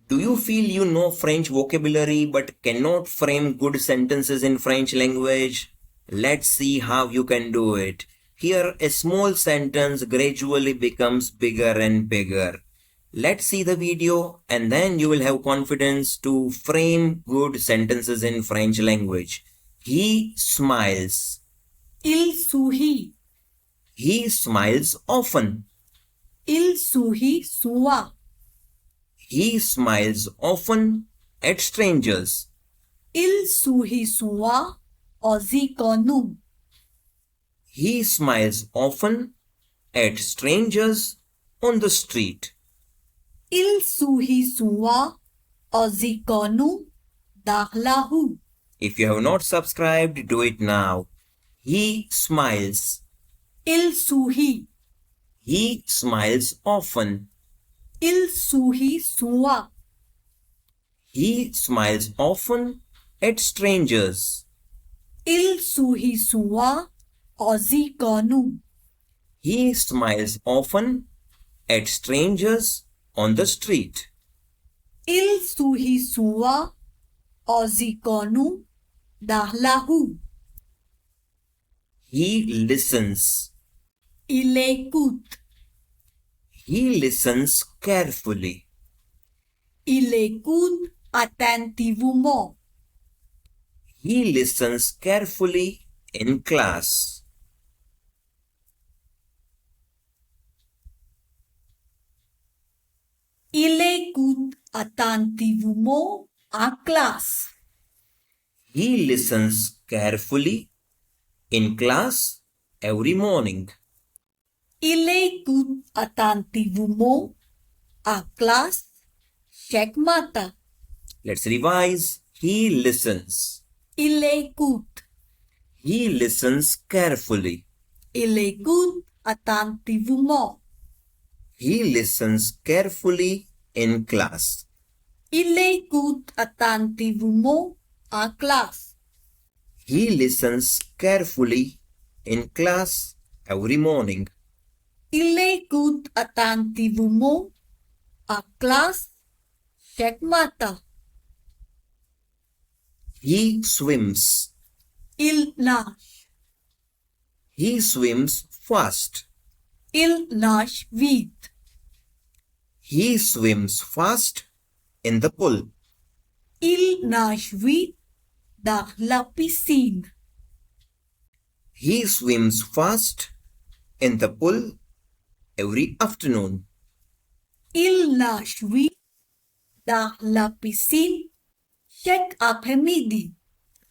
Do you feel you know French vocabulary but cannot frame good sentences in French language? Let's see how you can do it. Here, a small sentence gradually becomes bigger and bigger. Let's see the video and then you will have confidence to frame good sentences in French language. He smiles. Il sourit. He smiles often. Il sourit souvent. He smiles often at strangers. Il sourit souvent aux inconnus. He smiles often at strangers on the street. Il sourit souvent aux inconnus dans la rue. If you have not subscribed, do it now. He smiles. Il sourit. He smiles often. Il sourit souvent. He smiles often at strangers. Il sourit souvent aux inconnus. He smiles often at strangers on the street. Il sourit souvent aux inconnus dans la rue. He listens. Il écoute. He listens carefully. Il écoute attentivement. He listens carefully in class. Il écoute attentivement en classe. He listens carefully in class every morning. Il écoute attentivement en classe chaque matin. Let's revise. He listens. Il écoute. He listens carefully. Il écoute attentivement. He listens carefully in class. Il écoute attentivement en classe. He listens carefully in class every morning. Il écoute attentivement en classe chaque matin. He swims. Il nage. He swims fast. Il nage vite. He swims fast in the pool. Il nage vite dans la piscine. He swims fast in the pool every afternoon. Il nage vite dans la piscine chaque après-midi.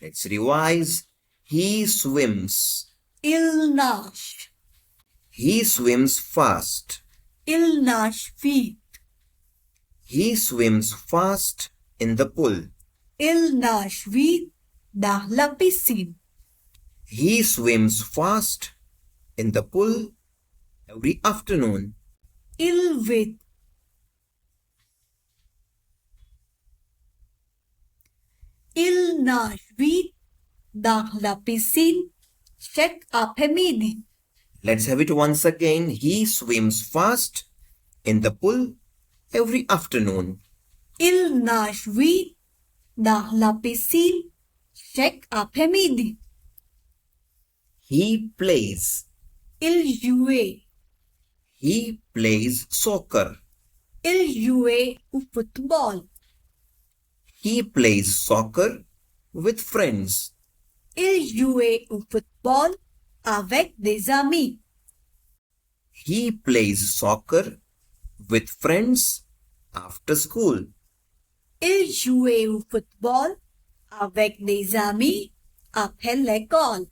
Let's revise. He swims. Il nage. He swims fast. Il nage vite. He swims fast in the pool. Il nage vite dans la piscine. He swims fast in the pool every afternoon. Il vite. Il nage vite dans la piscine chaque après-midi. Let's have it once again. He swims fast in the pool every afternoon. Il nage vite dans la piscine chaque après-midi. He plays. Il jouait. He plays soccer. Il jouait au football. He plays soccer with friends. Il jouait au football avec des amis. He plays soccer with friends after school. Il jouait au football avec des amis après l'école.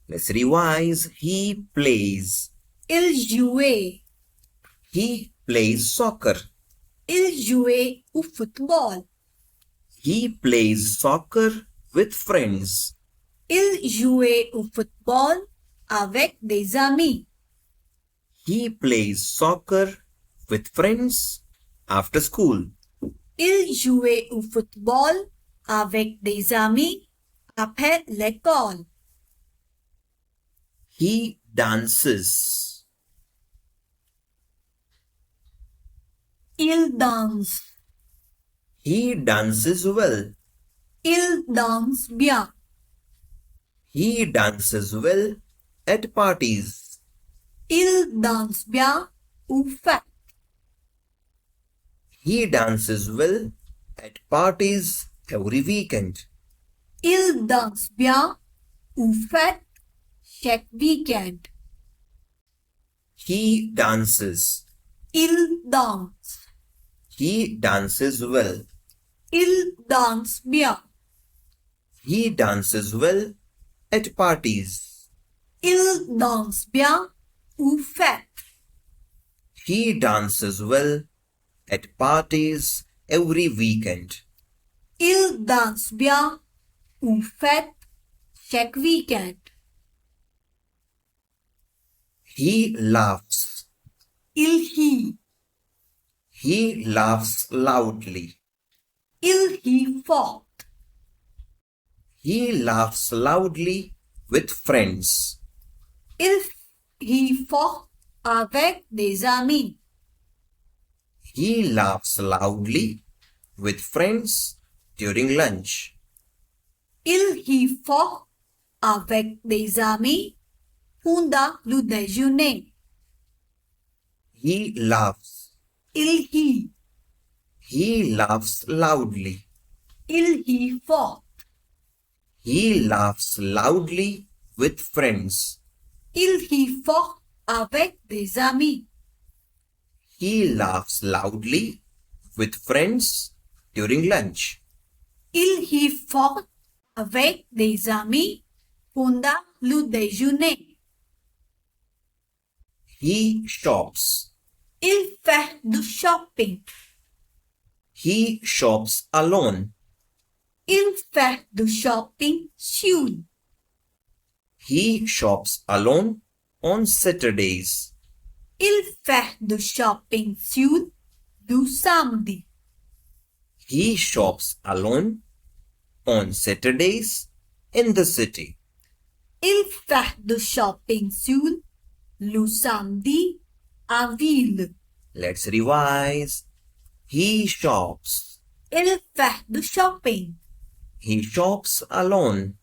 Let's revise. He plays. Il jouait. He plays soccer. Il jouait au football. He plays soccer with friends. Il jouait au football avec des amis. He plays soccer with friends after school. Il jouait au football avec des amis après l'école. He dances. Il danse. He dances well. Il danse bien. He dances well at parties. Il danse bien aux fêtes. He dances well at parties every weekend. Il danse bien aux fêtes chaque week-end. He dances. Il danse. He dances well. Il danse bien. He dances well at parties. Il danse bien aux fêtes. He dances well at parties every weekend. Il danse bien aux fêtes chaque week-end. He laughs. Il rit. He laughs loudly. Il rit fort. He laughs loudly with friends. Il rit fort avec des amis. He laughs loudly with friends during lunch. Il rit fort avec des amis pendant le déjeuner. He laughs. Il rit. He laughs loudly. Il rit fort. He laughs loudly with friends. Il rit fort avec des amis. He laughs loudly with friends during lunch. Il rit fort avec des amis pendant le déjeuner. He shops. Il fait du shopping. He shops alone. Il fait du shopping seul. He shops alone on Saturdays. Il fait du shopping seul du samedi. He shops alone on Saturdays in the city. Il fait du shopping seul le samedi en ville. Let's revise. He shops. Il fait du shopping. He shops alone.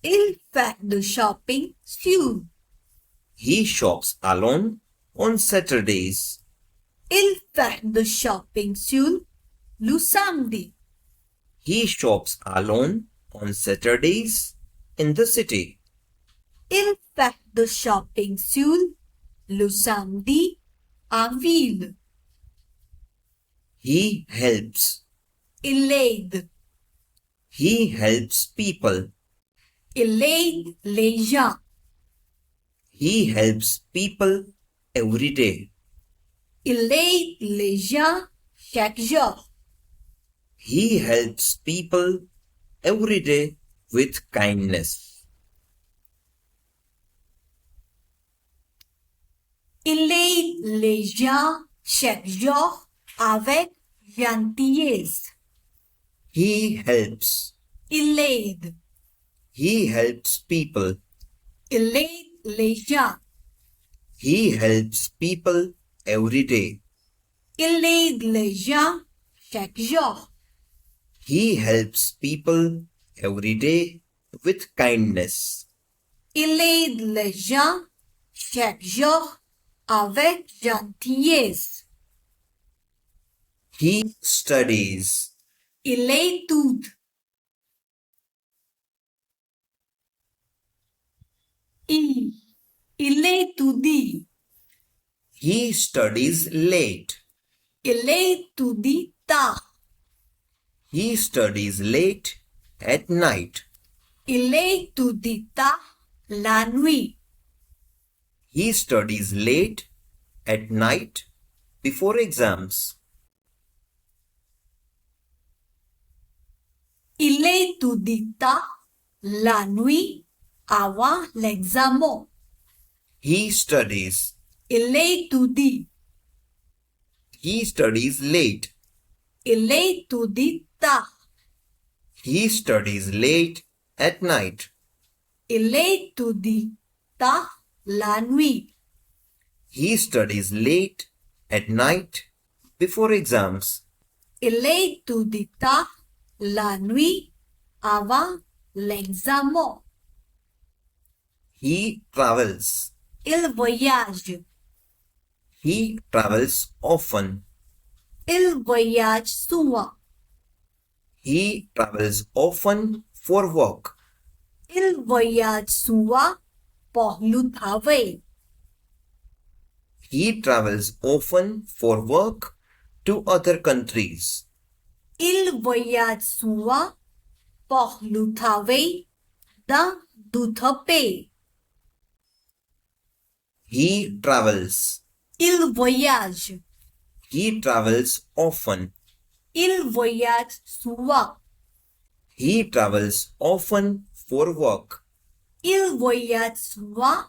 Il fait du shopping seul. He shops alone on Saturdays. Il fait du shopping seul le samedi. He shops alone on Saturdays in the city. Il fait du shopping seul le samedi en ville. He helps. Il aide. He helps people. Il aide les gens. He helps people every day. Il aide les gens chaque jour. He helps people every day with kindness. Il aide les gens chaque jour avec gentillesse. He helps. Il aide. He helps people. Il aide les gens. He helps people every day. Il aide les gens chaque jour. He helps people every day with kindness. Il aide les gens chaque jour avec gentillesse. He studies. Il étude. Il étudie. He studies late. Il étudie tard. He studies late at night. Il étudie tard la nuit. He studies late at night before exams. Il étudie tard la nuit avant l'examen. He studies. Il étudie. He studies late. Il étudie tard. He studies late at night. Il étudie tard la nuit. He studies late at night before exams. Il est tout du tard la nuit avant l'examen. He travels. Il voyage. He travels often. Il voyage souvent. He travels often for work. Il voyage souvent pour le travail. He travels often for work to other countries. Il voyage souvent pour le travail dans d'autres pays. He travels. Il voyage. He travels often. Il voyage souvent. He travels often for work. Il voyage souvent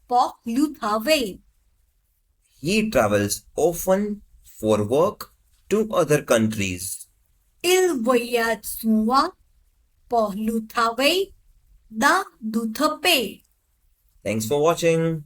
pour le travail. He travels often for work to other countries. Il voyage souvent pour le travail dans d'autres pays. Thanks for watching.